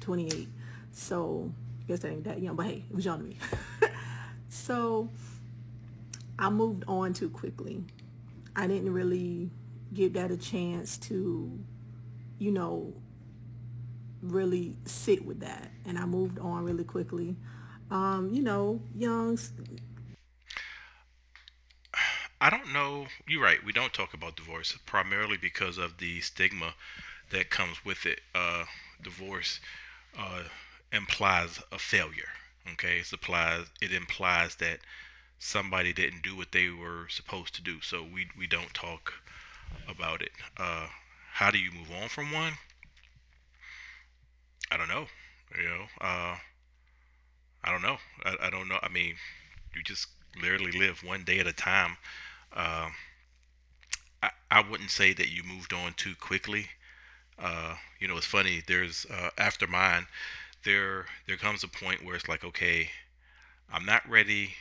28. So I guess that ain't that young, but hey, it was young to me. So I moved on too quickly. I didn't really give that a chance to, you know, really sit with that. And I moved on really quickly. Young. I don't know. You're right. We don't talk about divorce primarily because of the stigma that comes with it. Divorce uh, implies a failure. Okay, it implies that somebody didn't do what they were supposed to do. So we don't talk about it. How do you move on from one? I don't know. You know, I don't know. I don't know. I mean, you just literally live one day at a time. Uh, I wouldn't say that you moved on too quickly. It's funny. There's after mine, there comes a point where it's like, okay, I'm not ready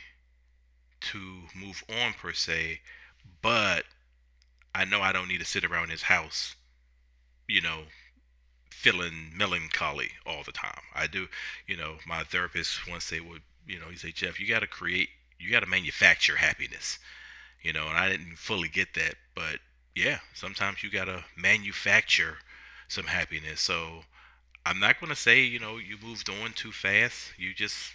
to move on per se, but I know I don't need to sit around his house, you know, feeling melancholy all the time. I do, my therapist once say, well, he say, Jeff, you got to manufacture happiness, and I didn't fully get that, but yeah, sometimes you got to manufacture some happiness. So I'm not going to say, you moved on too fast. You just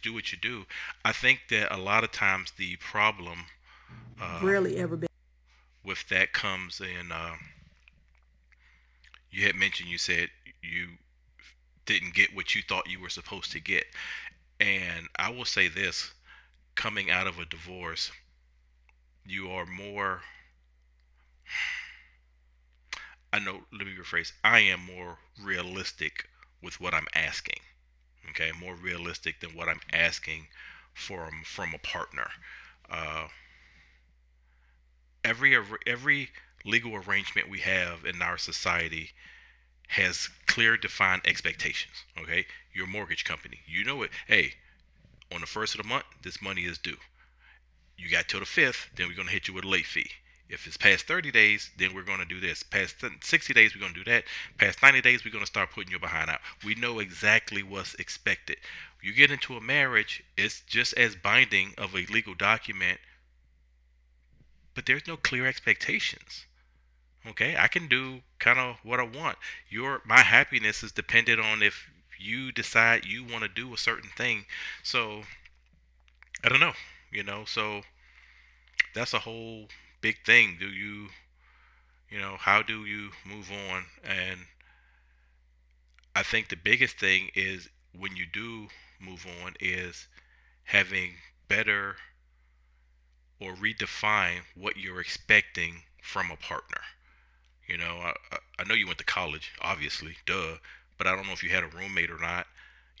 do what you do. I think that a lot of times the problem uh, Rarely ever been. with that comes in. You had mentioned you said you didn't get what you thought you were supposed to get. And I will say this, coming out of a divorce, you are more, I know, let me rephrase, I am more realistic with what I'm asking. Okay, more realistic than what I'm asking from a partner. Uh, every legal arrangement we have in our society has clear defined expectations. Okay, your mortgage company, you know it. Hey, on the first of the month, this money is due. You got till the fifth, then we're gonna hit you with a late fee. If it's past 30 days, then we're gonna do this. Past 60 days, we're gonna do that. Past 90 days, we're gonna start putting you behind out. We know exactly what's expected. You get into a marriage, it's just as binding of a legal document, but there's no clear expectations. Okay, I can do kind of what I want. My happiness is dependent on if you decide you want to do a certain thing. So I don't know, So that's a whole big thing. How do you move on? And I think the biggest thing is when you do move on is having better or redefine what you're expecting from a partner. I know you went to college, obviously, duh, but I don't know if you had a roommate or not.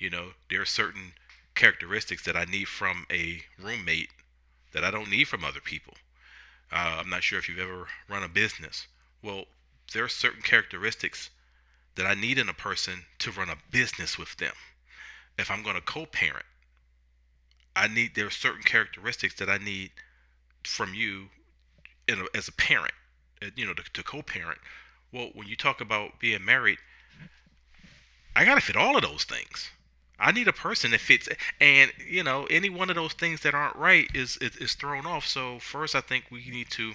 There are certain characteristics that I need from a roommate that I don't need from other people. I'm not sure if you've ever run a business. Well, there are certain characteristics that I need in a person to run a business with them. If I'm going to co-parent, there are certain characteristics that I need from you as a parent, to co-parent. Well, when you talk about being married, I gotta fit all of those things. I need a person that fits, and any one of those things that aren't right is thrown off. So first, I think we need to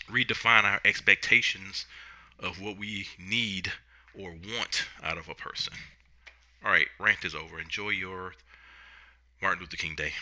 redefine our expectations of what we need or want out of a person. All right, rant is over. Enjoy your Martin Luther King Day.